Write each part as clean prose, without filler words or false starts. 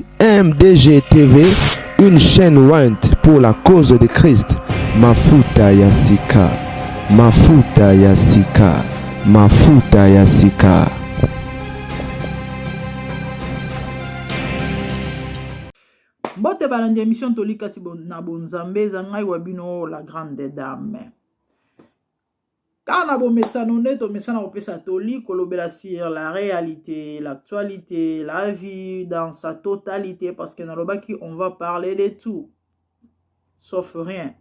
chaîne MDG TV, une chaîne want pour la cause de Christ. Mafuta ya sika, mafuta ya sika, mafuta ya sika. Bote balandi émission tolika si na bonzambe zangai wabino la grande dame. Kana bo mesano neto mesana opesa toli kolobela sur la réalité, l'actualité, la vie dans sa totalité parce que dans le baki on va parler de tout sauf rien.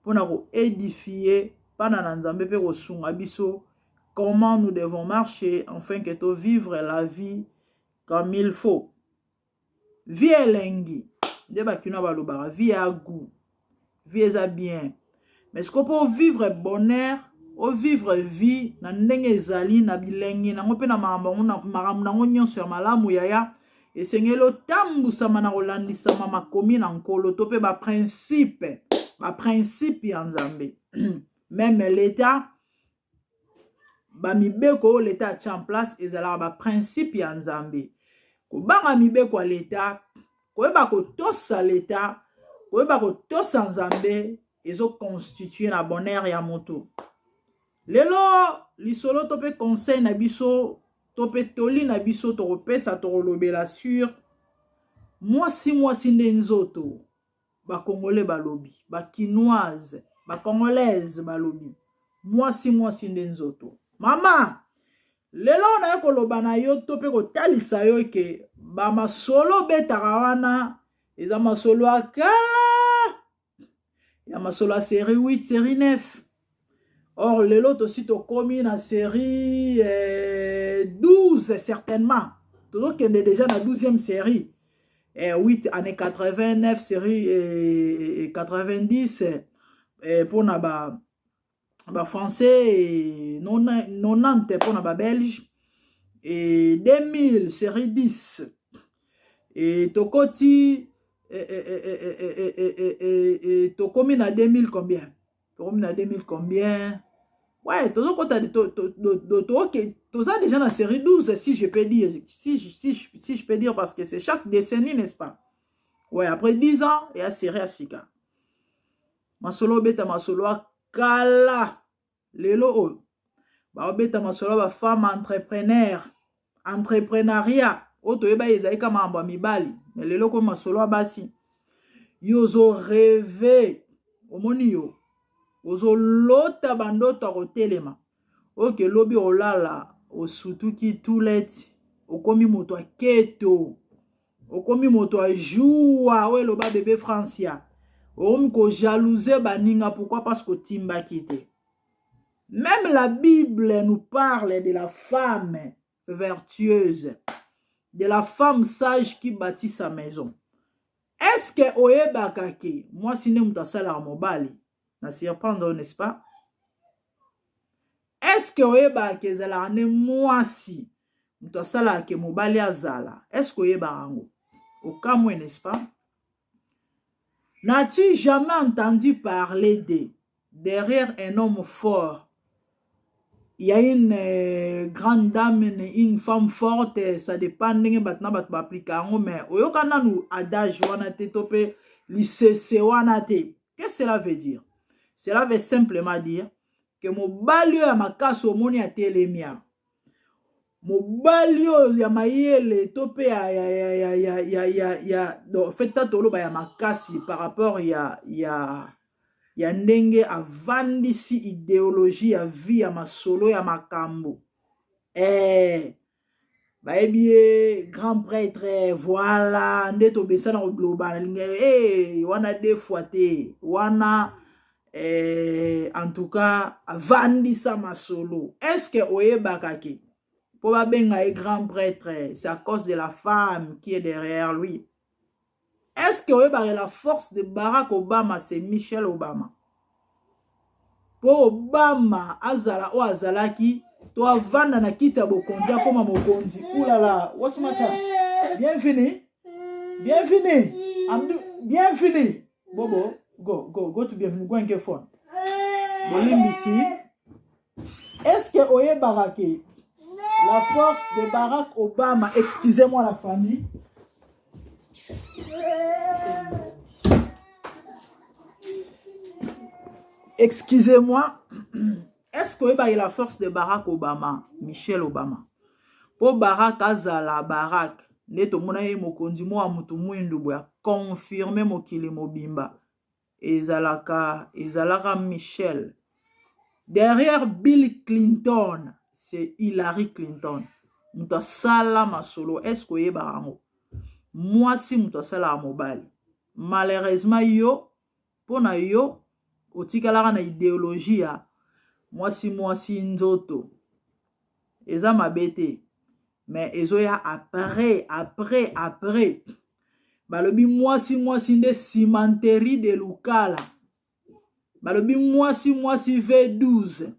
Pour nous édifier pendant nzambe pe ko sunga biso comment nous devons marcher afin que to vivre la vie comme il faut. Vie elengi de bakina balobara vie à goût. Vie est bien. Mais ce qu'on peut vivre bonheur o vivre vie na ndenge ezali na bilengi na ngope na makambo nango nyonso ya malamu yaya esengelo tambusama na kolandisama makomi na nkolo to pe ba principe ya nzambe. Même l'état ba mibeko l'état tient en place ezala ba principe ya nzambe kobanga mibeko ya l'état koyeba kotosa l'état koyeba kotosa nzambe ezo constituer na bonheur ya moto. Lelo lisolo tope conseil na biso tope toli na biso to repesa to lobela sur mwasi nde nzoto ba congolais balobi ba quinoise ba congolaise balobi mwasi nde nzoto. Mama lelo na koloba na yo tope ko talisa yo ke ba masolo betaka wana eza masolo akala ya masolo série 8 série 9. Or, le lot aussi to commis na série 12 certainement. Toujours qu'il est déjà dans la 12e série. 8 années 89, série 90 pour na ba français 90 pour na ba belge et 2000 série 10 et tokoti to commis na 2000 combien? Comme a 2000 combien? Ouais, tout ça déjà dans la série 12, si je peux dire. Si je peux dire, parce que c'est chaque décennie, n'est-ce pas? Ouais, après 10 ans, il y a série à Sika. Masolo beta masolo kala. Lelo. Ba beta masolo ba femme entrepreneuriat. Oto eba ezaika mamba mibali. Mais lelo ko masolo basi. Yozo rêvé. Omoni yo. Ozo lota bandoto kotelema oke lobi olala osutuki toulette okomi moto aketo okomi moto ajoua we loba bébé Francia okomi ko jalouser baninga. Pourquoi? Parce que timba kite. Même la Bible nous parle de la femme vertueuse, de la femme sage qui bâtit sa maison. Est-ce que oyebaka ke moi sine mutasala mobali na surprendre, n'est-ce pas? Est-ce que oyeba ke zala ne mwasi muto sala ke mobali azala? Est-ce que oyeba rango? Okamwe, n'est-ce pas? N'as-tu jamais entendu parler de derrière un homme fort il y a une grande dame, une femme forte, ça dépend de batna bat appliquer mais oyokana nu adage wana te tope lycée wana te. Qu'est-ce que cela veut dire? Cela veut simplement dire que mobali ya makaso omoni ya telemia. Mobali ya mayele tope ya do feta toloba ya makasi par rapport ya ndenge avandisi idéologie ya vie ya masolo ya makambo. Baebie grand prêtre voilà ndeto besana ko global wana deux fois te wana en tout cas avandisa masolo. Est-ce que oyebaka ke po ba benga grand prêtre c'est à cause de la femme qui est derrière lui? Est-ce que oyebaka la force de Barack Obama c'est Michelle Obama? Po Obama azala o azalaki to avanda na kiti ya bokonzi akoma mokonzi. Oulala, what's matter? Bienvenue. Bienvenue. Bobo, go to bienvenue. Go and get phone. Est-ce que Oye Barake, la force de Barack Obama, excusez-moi la famille, Excusez-moi. Est-ce qu'il y a la force de Barack Obama, Michelle Obama? Pour Barack Azala, Barack, neto mona ye mokonzi mo amutu mwindu boya confirmer mokili mobimba. Ezalaka Michelle. Derrière Bill Clinton, c'est Hillary Clinton. Muta sala masolo. Est-ce que barango? Moi si muta sala mobile. Malheureusement yo, pona yo, otikala na idéologie ya moi si nzoto. Eza mabete. Mais ezoya après. Balobi moi si nde cimenterie de Lukala. Balobi moi si V12.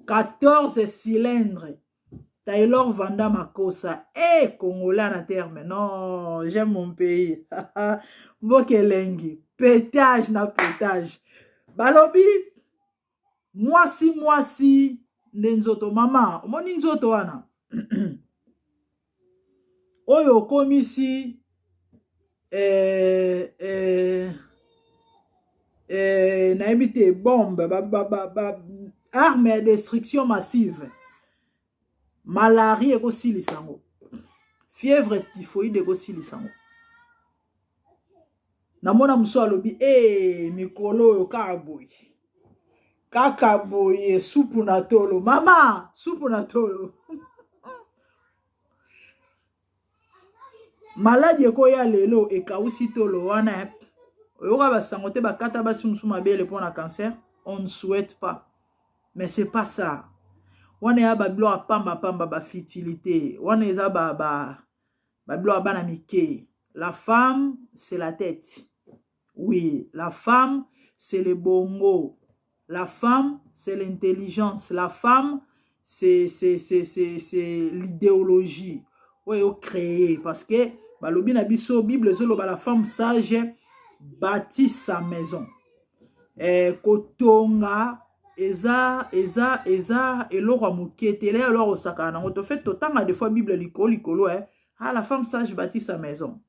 14 cylindres. Taylor Vanda Makosa. Congolais na terme. Non, j'aime mon pays. Mbokelengi. Pétage na pétage. Balobi moi si nzoto mama. Omoni nzoto wana. Oyo komisi naibite bombe arme de destruction massive. Malaria eko silisango. Fièvre typhoïde eko silisango. Namona muso alobi mikolo yo kakaboye supu na tolo. Mama, supu na tolo. Maladi eko ya lelo ekausi tolo wana. Oyoka basango te bakata basi musu mabele pour na cancer. On ne souhaite pas. Mais c'est pas ça. Wana ya babilo apamba ba fertilité. Wana eza babilo abana mike. La femme, c'est la tête. Oui, la femme, c'est le bongo. La femme, c'est l'intelligence. La femme, c'est l'idéologie. Oui, au créer. Parce que, balobi na biso, Bible, la femme sage bâtit sa maison. Kotonga, eza, eloro muketele, eloro sakana. On te fait autant des fois Bible likolo, la femme sage bâtit sa maison.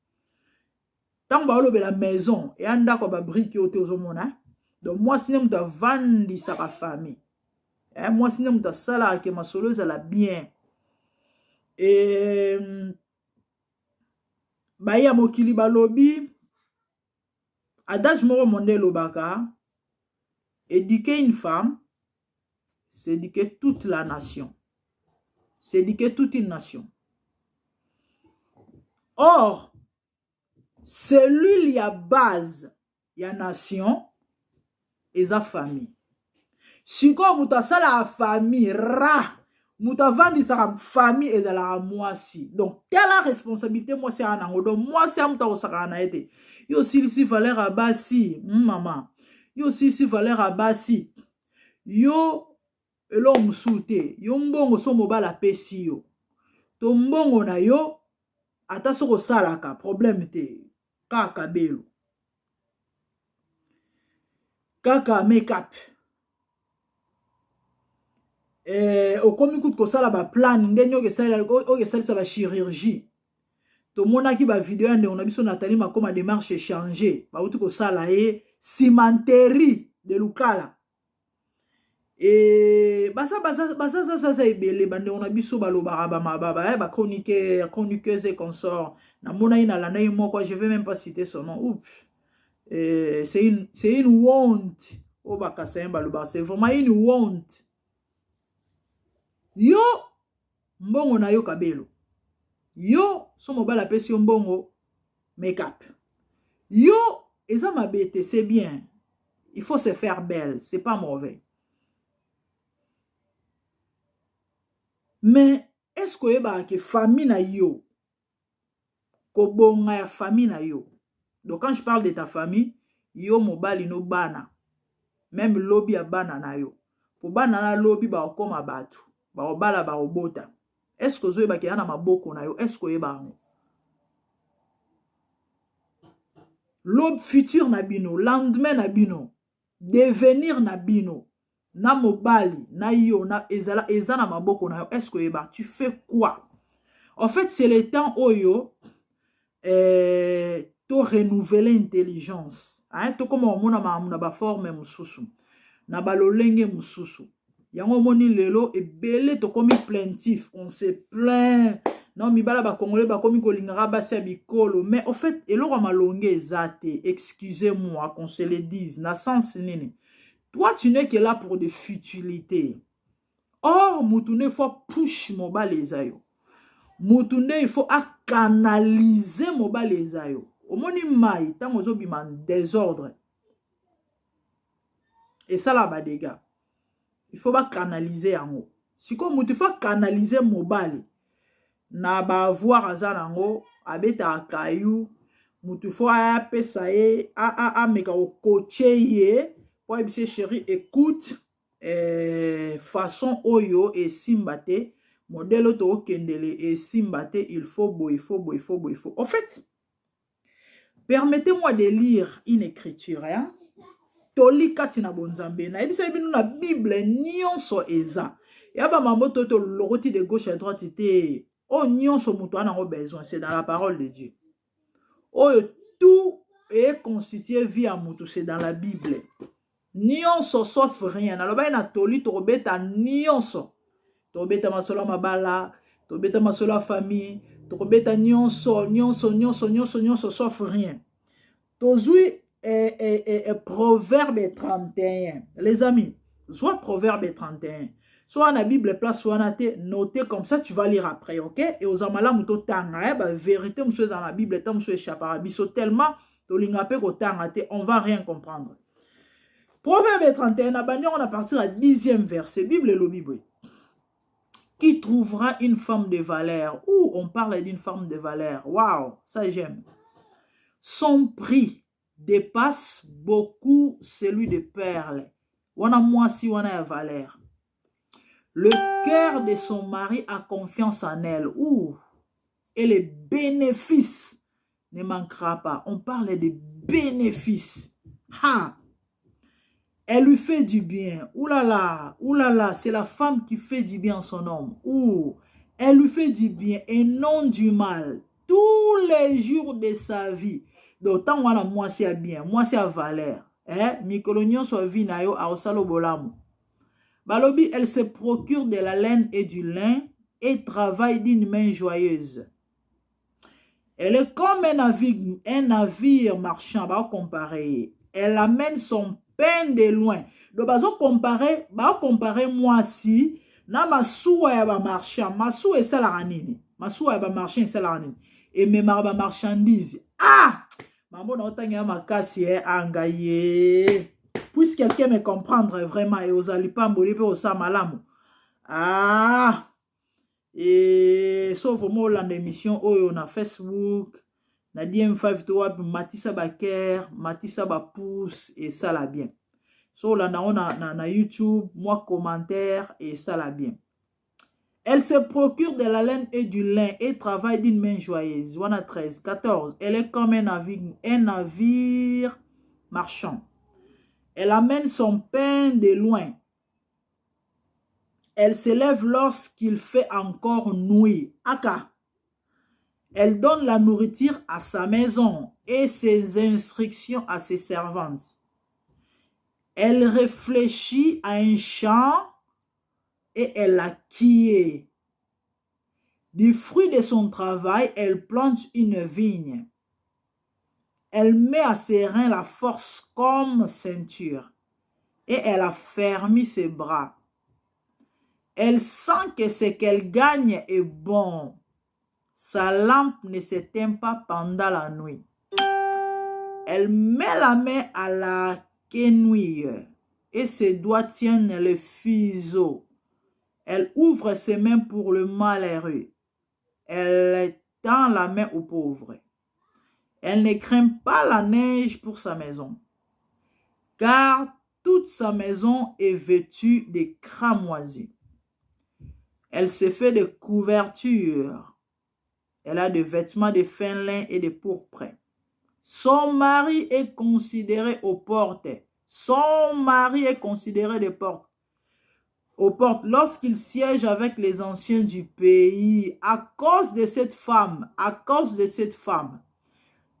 Tant que la maison, et anda ko ba brique au tozomona. Donc moi si n'aime ta vendre sa famille. Moi si n'aime ta sala que ma soloise la bien. Et baya mokili balobi adage moro monde lobaka, éduquer une femme, c'est éduquer toute la nation. C'est éduquer toute une nation. Or, celui qui a base, il y a nation, et sa famille. Si comme muta sala la famille, muta vandi sa famille et la moi si. Donc, quelle la responsabilité moi c'est anango. Donc, moi c'est muta osaka na ete. Yo si valeur à basi, maman. Yo si valeur à basi. Yo elo msute. Yo mbongo so mobala pesi yo. To mbongo na yo ata soko salaka problème te. Kaka belo. Kaka make-up. Okomi kout ko sala ba plan ndenyo ke sala ba chirurgie. To mona ki ba vidéo ande on a biso Nathalie makoma démarche changer. Ba utu ko sala cimenterie de Lukala. Ça ebele bande on a biso baloba ba chroniqueuse et consort. Na mona ina la nayi moko, je vais même pas citer son nom. Oups. C'est une honte. C'est vraiment une honte. Yo mbongo na yo kabelo. Yo so mobala pesi yo mbongo make-up. Yo eza mabete, c'est bien. Il faut se faire belle, c'est pas mauvais. Mais est-ce que yeba ke famille na yo ko bonga ya famille na yo? Donc quand je parle de ta famille, yo mobali no bana. Même lobby ya bana na yo. Po bana na lobby ba okoma batu. Ba obala ba obota. Est-ce que zo yeba ke yana maboko na yo? Est-ce que yeba ngo? L'aube futur na bino, lendemain na bino, devenir na bino, na mobali, na yo, na ezana maboko na yo, est-ce que yeba? Tu fais quoi? En fait, c'est le temps oyo faut renouveler l'intelligence. Hein, tout comme on a ba forme mususu. Na ba lolenge mususu. Yango moni lelo et belé to comme plaintif. On se plaint. Non, mi bala ba congolais ba komi kolingara ba se bikolo. Mais au fait, eloko malonge ezate. Excusez-moi qu'on se le dise. Na sens nini. Toi, tu n'es que là pour des futilités. Or, moutouné, il faut push moba les ayo. Moutouné, il faut canaliser moba les ayo. Au moni mai, tant aux bima désordre. Et ça là, bah, des gars. Il faut pas canaliser en haut. Si comme il faut canaliser mobile, na ba voir azanango, abeta akayou, il faut appeler ça meka au coacher ye. Pour ebise chéri, écoute, façon oyo et simbate, modèle auto kendele et simbate, il faut. En fait, permettez-moi de lire une écriture, hein? Toli katina bonzambe na ebisa bino na Bible nyonso eza. Ya ba mambo toto loroti de gauche à droite te o nyonso muto ana ngo besoin, c'est dans la parole de Dieu. Oyo tout est constitué via muto, c'est dans la Bible. Nyonso sauf rien. Naloba na toli to beta nyonso. To beta masola mabala, to beta masola famille, to beta nyonso sauf rien. Tozui Proverbe 31. Les amis, soit Proverbe 31. Soit la Bible place, soit noté comme ça, tu vas lire après, ok? Et aux amala muto tanga, vérité, monsieur dans la Bible, tant monsieur chaparabiso tellement, on va rien comprendre. Proverbe 31, on a partir à 10e verset, Bible et le Bible. Qui trouvera une femme de valeur? Ou on parle d'une femme de valeur. Waouh, ça j'aime. Son prix dépasse beaucoup celui de perles. Wana moi si wana a valeur. Le cœur de son mari a confiance en elle. Ouh. Et les bénéfices ne manquera pas. On parle de bénéfices. Ha. Elle lui fait du bien. Ouh là là, c'est la femme qui fait du bien à son homme. Ouh. Elle lui fait du bien et non du mal. Tous les jours de sa vie. D'autant wana moi c'est bien, moi c'est à valeur. Mikolonyon soit vinayo a osalo bolamu. Balobi, elle se procure de la laine et du lin et travaille d'une main joyeuse. Elle est comme un navire marchand, bah comparer. Elle amène son pain de loin. Donc bah comparer moi si na masuwa ya ba marchand, masuwa et ça la ranini. Masuwa ya ba marchand et ça la ranini. Et même ba marchandise. Ah! Maman n'a pas makasi angaye. Puisse quelqu'un me comprendre vraiment et aux alipamboli pe osa malamu. Ah. Et sauf moi dans l'émission oyo na Facebook, na DM5 toi Matissa Baker, Matissa Bapousse et ça la bien. So là na YouTube, moi commentaire et ça la bien. Elle se procure de la laine et du lin et travaille d'une main joyeuse. Wana 13, 14. Elle est comme un navire marchand. Elle amène son pain de loin. Elle se lève lorsqu'il fait encore nuit. Aka. Elle donne la nourriture à sa maison et ses instructions à ses servantes. Elle réfléchit à un champ et elle acquiert. Du fruit de son travail, elle plante une vigne. Elle met à ses reins la force comme ceinture et elle affermit ses bras. Elle sent que ce qu'elle gagne est bon. Sa lampe ne s'éteint pas pendant la nuit. Elle met la main à la quenouille et ses doigts tiennent le fuseau. Elle ouvre ses mains pour le malheureux. Elle tend la main aux pauvres. Elle ne craint pas la neige pour sa maison, car toute sa maison est vêtue de cramoisis. Elle se fait de couvertures. Elle a des vêtements de fin lin et de pourpre. Son mari est considéré aux portes. Son mari est considéré aux portes lorsqu'il siège avec les anciens du pays. À cause de cette femme,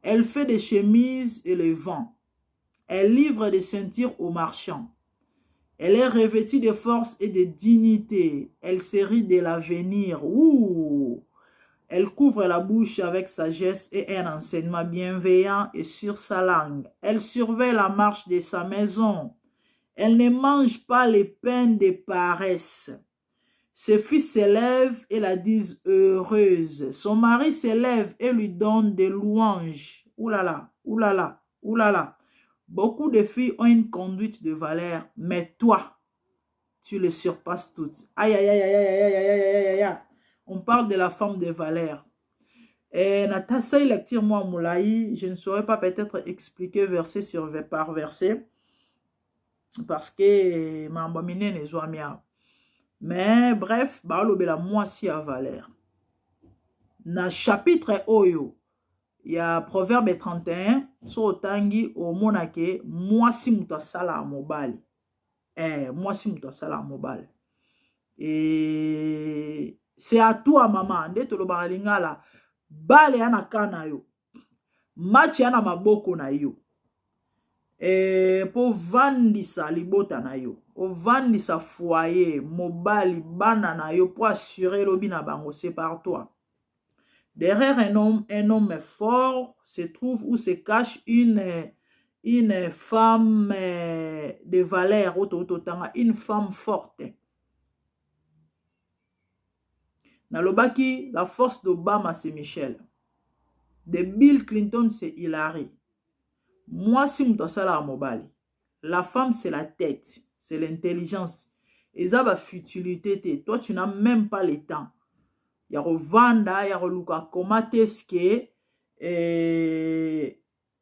Elle fait des chemises et les vend. Elle livre des ceintures aux marchands. Elle est revêtue de force et de dignité. Elle se rit de l'avenir. Ouh! Elle couvre la bouche avec sagesse et un enseignement bienveillant et sur sa langue. Elle surveille la marche de sa maison. Elle ne mange pas les pains de paresse. Ses fils s'élèvent et la disent heureuse. Son mari s'élève et lui donne des louanges. Ouh là là, ouh là là, ouh là là. Beaucoup de filles ont une conduite de valeur, mais toi, tu les surpasses toutes. Aïe, aïe, aïe, aïe, aïe, aïe, aïe, aïe, aïe, aïe. On parle de la femme de valeur. Et Natasa lecture moi moulaï, je ne saurais pas peut-être expliquer verset par verset, parce que ma mbamine ne soit mia. Mais bref, baolobela moi si à valeur. Na chapitre Oyo, il y a Proverbe 31, so tangi o monake, moi si muta sala a mobali. Moi si muta sala a mobali. Et c'est à toi maman, nde to lo lingala, bale yana kana yo. Match yana maboko na yo. Po vandisa libota na yo. Po vandisa foyer, mobali, bana na yo, pour assurer lobi na bango, c'est par toi. Derrière un homme fort se trouve ou se cache une femme de valeur, une femme forte. Nalobaki, la force d'Obama, c'est Michel. De Bill Clinton, c'est Hillary. Moi, si je suis à mobile, la femme, c'est la tête, c'est l'intelligence. Et ça va futilité. Toi, tu n'as même pas le temps. Il y a Rovanda, il y a Luka Komateske,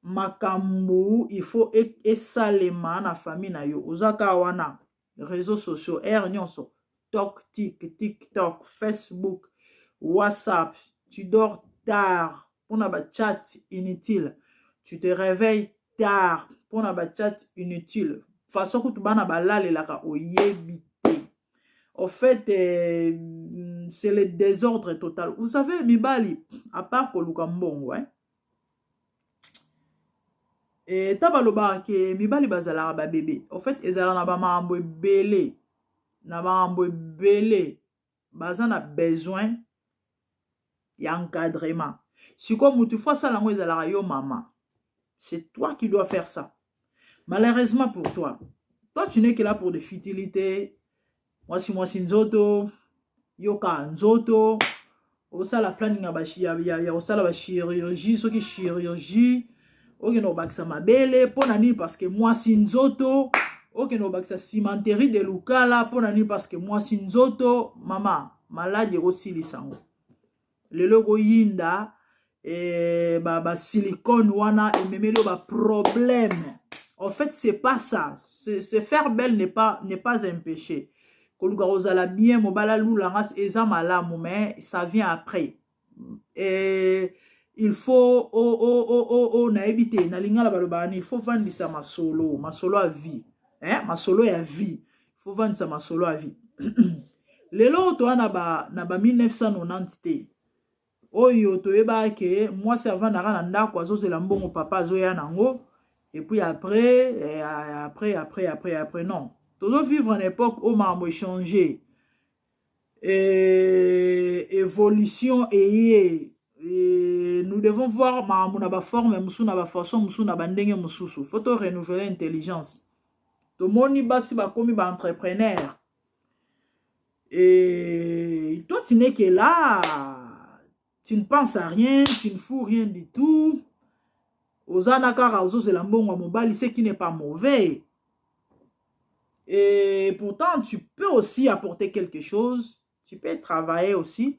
Makambu, il faut esalema na famille na yo. Ozaka wana, réseaux sociaux, nyonso, TikTok, Facebook, WhatsApp, tu dors tard, pour un chat inutile. Tu te réveilles tard, pour un chat inutile. Façon que tu vas na le laka oyebite. En fait, c'est le désordre total. Vous savez, Mibali, à part pour Lukambongo, hein? Et tabaloba ke Mibali bazala ba bébé. En fait, ezala na ba mambo belé. Na ba mambo belé. Bazana besoin d'encadrement. Si comme tu fais ça, la yo maman. C'est toi qui dois faire ça. Malheureusement pour toi. Toi, tu n'es que là pour des futilités. Moi si nzoto. Yoka nzoto. Osa la planning ya osala ba chirurgie. Ce qui chirurgie. Ok, no baksa mabele. Ponani parce que moi si nzoto. Ok, no baksa cimenterie de Lukala. Ponani parce que moi si nzoto. Maman, malade aussi lisango. Le logo yinda. Ba silicone wana et même le problème. En fait, c'est pas ça. Se faire belle n'est pas un péché. Kolugarozala bien mobala lulangas ezamala mais ça vient après. Et il faut na éviter na lingala balobani, il faut vendre ça masolo à vie. Hein, masolo à vie. Il faut vendre ça masolo à vie. Le lot na ba 1990 oyo toyeba ke moi servant na rana ndako azozela mbongo papa azoya nango et puis après non. Toujours vivre en époque où mambo échangé évolution et nous devons voir mambo na ba forme musu na ba façon musu na bandenge mususu. Faut to renouveler intelligence. To moni basi ba komi ba entrepreneur. Et toi tu n'es que là. Tu ne penses à rien, tu ne fous rien du tout. Ozanakara ozo lambongo mobile, c'est qui n'est pas mauvais. Et pourtant, tu peux aussi apporter quelque chose. Tu peux travailler aussi.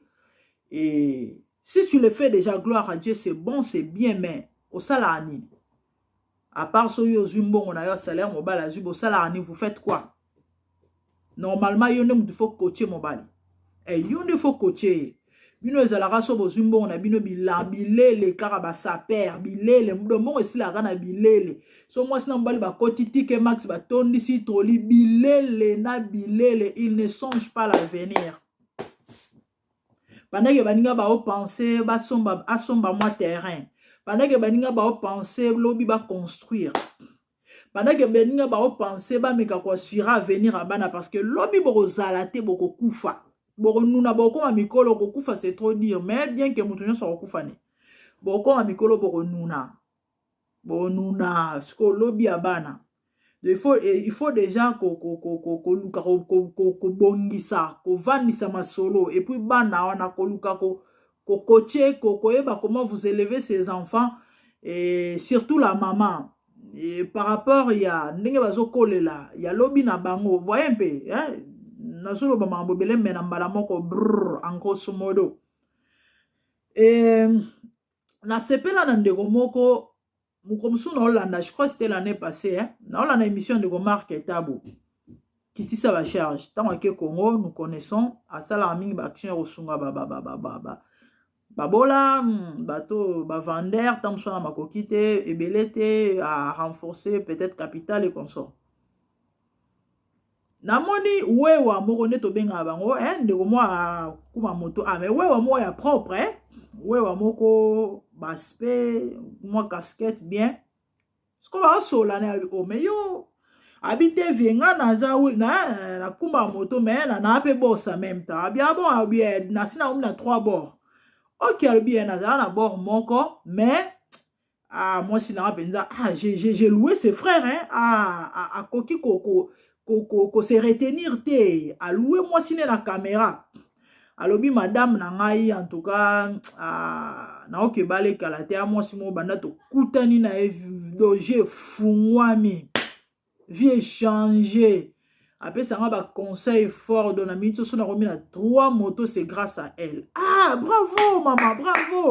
Et si tu le fais déjà, gloire à Dieu, c'est bon, c'est bien, mais au salani. À part ce yozumbo, on a un salaire mobile à Zubo salani, vous faites quoi? Normalement, il faut coacher mobile. Et il faut coacher. Bino ezalaka so bozumbo na bino bilele karaba saper bilele mdombo esila kana bilele so moi sina mbali ba kotitike max ba tondisi toli bilele na bilele il ne songe pas l'avenir pendant que baninga ba penser ba somba asomba moi terrain pendant que baninga ba penser lobi ba construire pendant que baninga ba penser ba meka ko assurer venir à bana parce que lobi boko zalate boko kufa boko nuna boko ma mikolo ko kufa c'est trop dire mais bien que mutu nyonso kufa ne boko ma mikolo boko nuna ce que lobi à bana il faut déjà ko bongisa ko vanisa masolo et puis bana wana ko luka ko coacher ko eba comment vous élevez ces enfants et surtout la maman et par rapport ya ndenge bazo kolela ya lobi na bango voyez un peu hein nasolo ba mambo bele mena mbala moko brrr en grosso modo et na sepela na ndeko moko Mukomsu na Hollande, je crois que c'était l'année passée, hein. Dans la émission de Marc Tabo, qui tisse sa charge. Tant que Congo, nous connaissons, à Salaming, Baction, Rosunga, Babola, bateau, Bavander, tant soit ma coquite, et belete, à renforcer peut-être capital et consort. Namoni, wewa, morone to benga bango, hein, de moi, Kumamoto, ah, mais wewa, moi, ya propre, hein. Wewa moko baspe moi casquette bien ce qu'on va sola na o meyo habité vienga na za na kumba moto mais na pe boss en même temps bien bon bien na sina na 3 bords OK bien na za na bord moko mais ah moi sina penza ah j'ai loué ses frères hein à koki koko se retenir te à louer moi sina la caméra. Alobi madame na ngai en tout cas na oke bale kalate a moi simo banda to kutani na doje fungwami vie changer après ça ba conseil fort don ami to so na komi na 3 motos c'est grâce à elle. Ah bravo maman bravo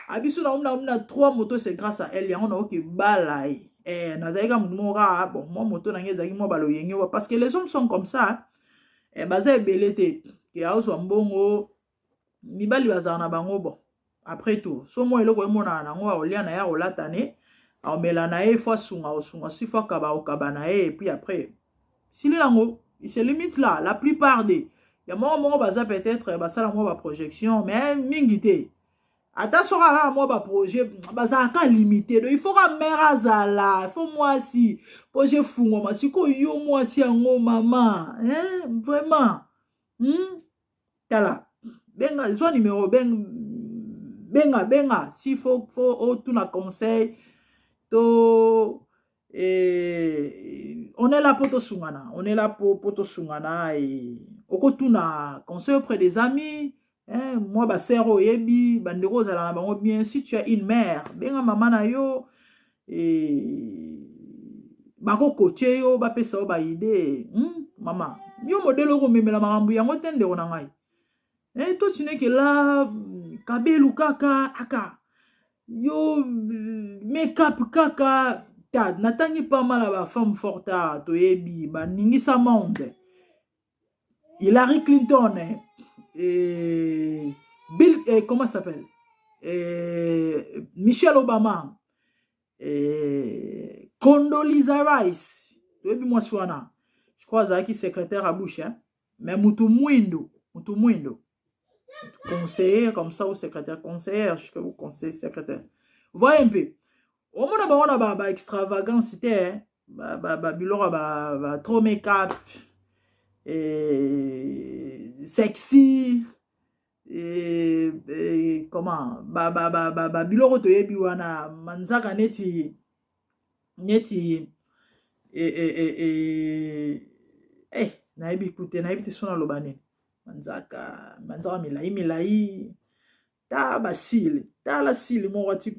abiso na 3 motos c'est grâce à elle yango na oke balai na zaika mura bon moi moto na ngeza ki mo balo yenge parce que les hommes sont comme ça hein. Baza belete ya oso mbongo mibali bazana bango bon après tout so mo eloko emona nango olia na ya olatane omela na e fois sunga si fois kaba na e et puis après si le nango il se limite là la plupart des ya mo baza peut-être basala mo ba projection mais mingité ata sora mo ba projet baza ka limité donc il faut ka mera zala il faut moi si projet fungo masiko yo moi si ngo maman hein vraiment Tala, benga, son numéro, benga, s'il faut tout na conseil, to, on est là pour to sungana, et, oko tout na conseil auprès des amis, hein, moi, ba sero yebi, bandero zala na bien, si tu as une mère, benga maman na yo, et, bako coaché yo, ba pesa ba idée, maman, yo modèle ko memela marambu yango tende ona ngai. Et toi, tu n'es que là, kabelu kaka, aka. Yo, make-up kaka. Tad, natangi pas mal à la femme forte, to ebi, ba ningi sa monde. Hillary Clinton, Bill, comment ça s'appelle? Michelle Obama, Condoleezza Rice, to ebi moi swana. Je crois à qui secrétaire à bouche, hein. Mais mutu mwindo. Conseiller comme ça ou secrétaire conseillère je vous conseille secrétaire voyez un peu au moins on a ba extravagance c'était bilora trop make-up et sexy et comment biloro to yebi wana manzaka neti na yebi écoute na yebi te sona lobane manzaka milai ta basile ta la sile mon rati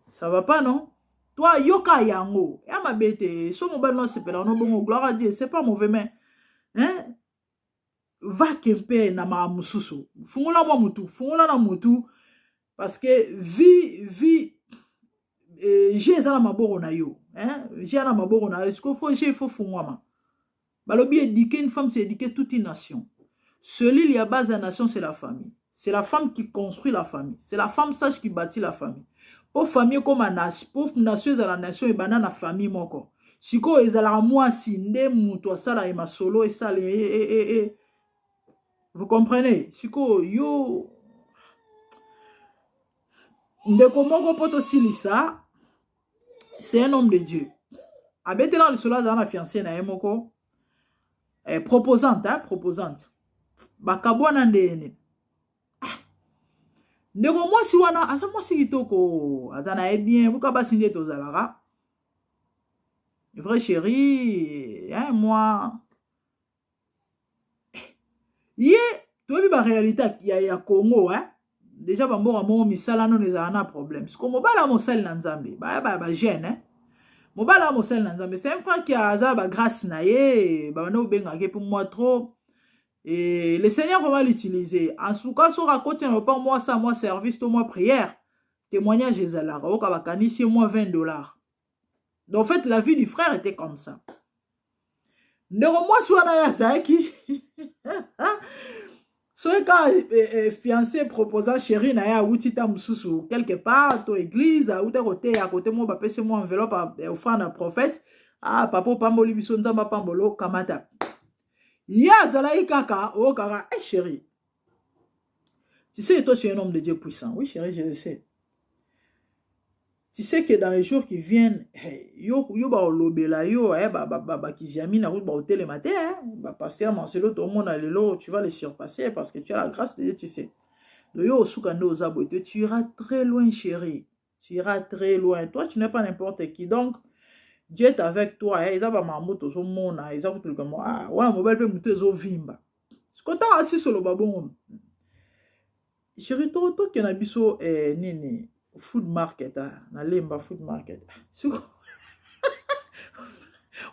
ça va pas non toi yoka yango ya mabete so mobile non c'est pela no bongo gloire à Dieu c'est pas mauvais mais hein va kempe na ma mususu fungola na mutu parce que vie j'ai za na maboro na yo hein j'ai na maboro na est-ce qu'il faut fungwama balobi éduquer une femme, c'est éduquer toute une nation. Celui qui a base de la nation, c'est la famille. C'est la femme qui construit la famille. C'est la femme sage qui bâtit la famille. Pour famille comme la nation, pour nation, c'est la nation et banane la famille moko. Si ko ezala moi si ndemu to sala e masolo et sala vous comprenez? Si ko yo ndeko moko poto silisa, c'est un homme de Dieu. Abete dans le sola za na fiancé na yemoko proposante, hein, proposante. Bakabwana ndene. Ndeko mwasi wana asa mwasi kitoko azana bien buka basi nde tozalara. Vrai chéri, hein, moi ye tobi ba réalité ya Congo, hein. Déjà bambora mo misala non ezala na problème. Parce que mobala mo sel na Nzambe, ba jeune, hein. Mobala mo sel na Nzambe, c'est un frère qui a za ba grâce na ye, ba no benga ke pour moi trop. Et le Seigneur va l'utiliser. En tout cas, sur à côté, pas moi ça, moi service, moi prière. Témoignage ezala, au kabakani c'est moi $20. Donc en fait, la vie du frère était comme ça. Ndeko moi swana ya zaki. Soit quand fiancé proposa chéri na ya outita mususu quelque part to église à côté moi ba pese moi enveloppe offrande à prophète ah papa pamboli biso nzamba pambolo kamata ya zalaï kaka o kaka chéri, tu sais toi tu es un homme de Dieu puissant. Oui chéri, je le sais. Tu sais que dans les jours qui viennent, yo ba olobela yo ba kiziami na route ba hôtel le matin, ba pasteur Marcelo tout le monde alelo, tu vas les surpasser parce que tu as la grâce de Dieu, tu sais. Donc yo sukande ozabo, tu iras très loin chéri. Tu iras très loin. Toi tu n'es pas n'importe qui. Donc Dieu est avec toi, eza ba mamoto zo mona, eza ko comme ah ouais mobile pe muto zo vimba. Ce que tu as assis sur le babon. Chéri to ke na biso nini food market, na lemba food market.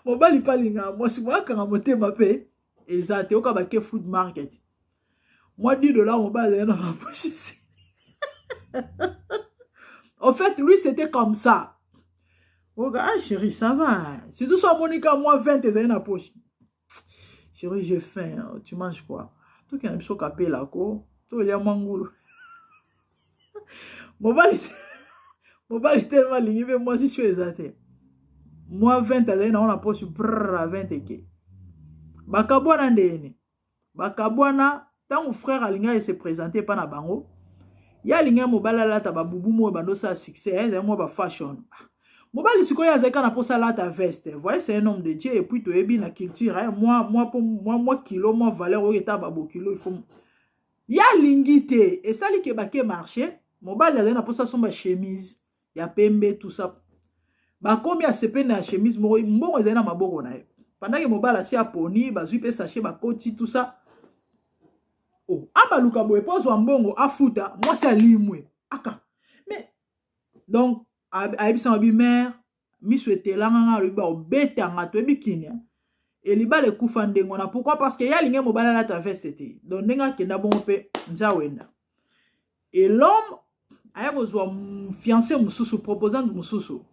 Mobali palinga, moi si moi quand moté ma paix, exact, au kabake food market. Moi $10 mobile dans ma poche ici. En fait, lui c'était comme ça. Oh ah chérie, ça va. Si tout soit Monica, moi 20 et dans la poche. Chérie, j'ai faim, tu manges quoi? Tout qui a un peu capé là quoi. Tout il y a mangoulou. Mobile tellement ligné, moi si je suis exact. Moi 20 à dans la poche, brrr 20 et bakabwana ndene. Bakabwana, tant mon frère Alinga il s'est présenté pas na bango. Ya Alinga mobile là ta babubu mo bando ça succès, moi ba fashion. Mobile sikoya azeka na posa là ta veste. Voyez, c'est un homme de Dieu et puis to ebi na culture, hein. Moi kilo, moi valeur o eta babo kilo, il faut ya lingité et ça li ke baké marché. Mobile azena posa somba chemise, ya pembe tout ça. Ba komi a sepe na chemise mo mbongo ezena maboko na ye. Pendant que mobile asi aponi, bazui pe sachet ba koti tout ça. Oh, aba luka boye pozo mbongo afuta, moi c'est limwe. Aka. Mais donc aibisa mabi mère, mi souhaité la nga riba obeta ngato ebikinya. Et liba le kufa ndengona. Pourquoi? Parce que ya linge mobile la ta veste. Donc ndenga kenda bon pe nzawenda. Et l'homme a besoin fiancé mususu proposant mususu.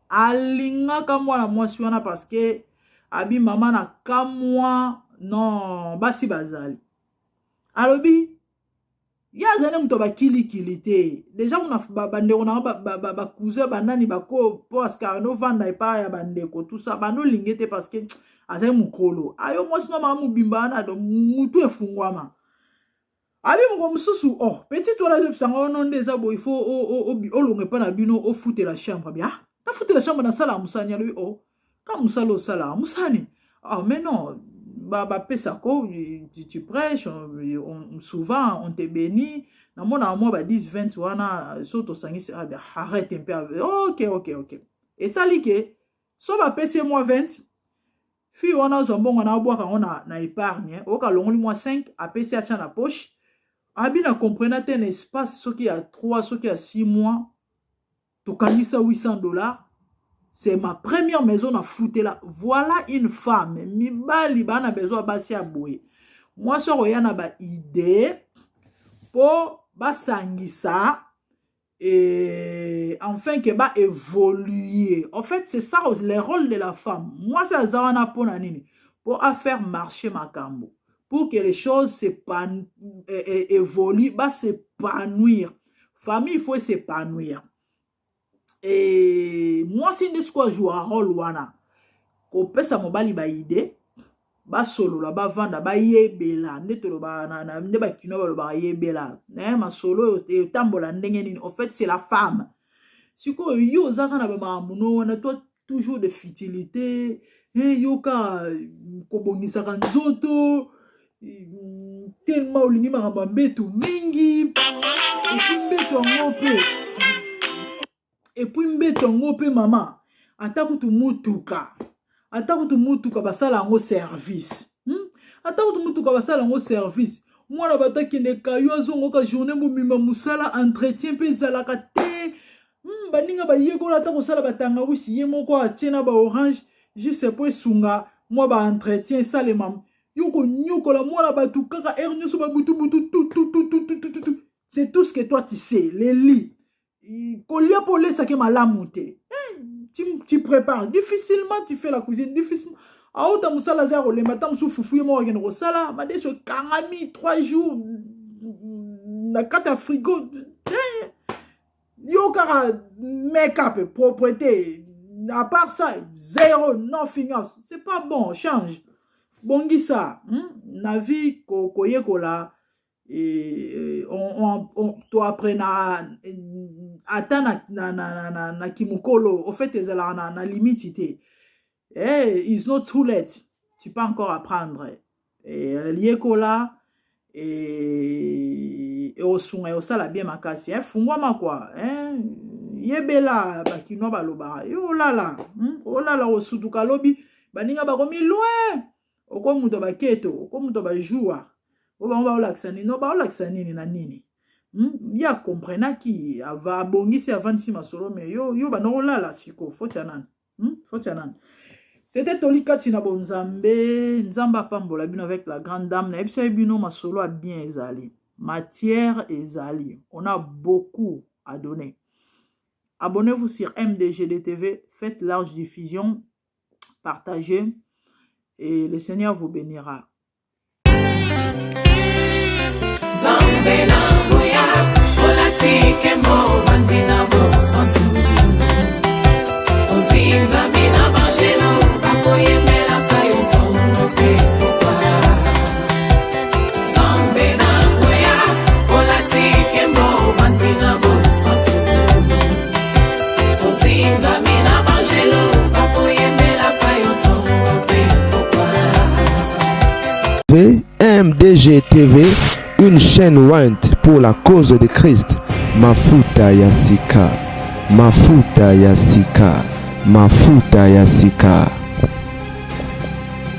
Alinga kamwa na mwasi wana parce que abi mama na kamwa non basi bazali. Alobi ya zane mto bakili kilite. Déjà on a bande on a ba cousin banani bako parce que no vanda pa ya bandeko tout ça bando lingete parce que azai mukolo. Ayo mwasi no mamu bimbana do mutu efungwama. Abi mko mususu oh petit toi là je sanga non des abo il faut o longe pa na bino o foutre la chambre bien. Na foutre la chambre na sala musani lui oh comme musalo sala musani. Ah mais non ba pesa ko tu prêches souvent on te bénit na mona moi ba 10 20 wana soto sangi ah arrête un peu. OK et ça like so ba pesa moi 20 fi wana zo mbongo na boaka ona na épargne o ka longoli moi 5 a pesa acha na poche. Abina comprendre un espace ce qui a 3 ce qui a 6 mois to kanisa $800. C'est ma première maison à foutre là. Voilà une femme. Mi bali bana besoin basi a boye. Moi so royana ba idée pour ba sangisa et enfin que ba évoluer. En fait, c'est ça le rôle de la femme. Moi ça zawana pour nini pour faire marcher ma cambo. Pour que les choses évoluent, bah s'épanouir. Famille, il faut s'épanouir. Et moi, si je joue un rôle, ko pesa mobali ba idée, ba solo la ba vanda ba yebela nde to ba na nde ba kino ba yebela masolo e tambola ndenge nini. En fait c'est la femme. Siko yo zaka na ba mamuno na toi toujours de futilité yo ka kobongisa kanzoto tellement olingi makamba mbetu mingi et puis mbeto ngope mama ata kutu mutuka basala ngo service ata kutu mutuka basala ngo service mwana batakende kayo azongo ka journée mumima musala entretien pe zalaka te baninga bayekola ata kosala batanga wisi ye moko atiena ba orange juste pour sunga moi ba entretien salema yoko nyokola mwana batu kaka nyoso ba butu tout. C'est tout ce que toi tu sais, les lits. Kolia pour les saké malamu te. Tu prépares difficilement, tu fais la cuisine difficilement. A ota musala zero le matin sou fufu mo gen rosala, ma de ce karami 3 jours na kata frigo. Yo kara make-up propreté. À part ça, zéro, nothing else. C'est pas bon, change. Bongi ça, na vie koye kola on to après na ata na kimukolo au fait ezala na limite it's not too late, tu peux encore apprendre liekola et osunga osala bien makasi fungwama quoi yebela bakino baloba yo lala osutuka lobi baninga bakomi loin oko muto baketo oko muto bajua oba olakisa nini no ba olakisa nini na nini ya comprena ki ava bongisi avant si masolo mais yo bano olala siko fotianan. C'était Tolika Tina Bonzambe nzamba pambola bino avec la grande dame na ebisa bino masolo a bien ezali matière ezali, on a beaucoup à donner. Abonnez-vous sur MDGD TV, faites large diffusion, partagez et le Seigneur vous bénira. MDG TV, une chaîne Wint pour la cause de Christ. Mafuta ya sika, mafuta ya sika, mafuta ya sika.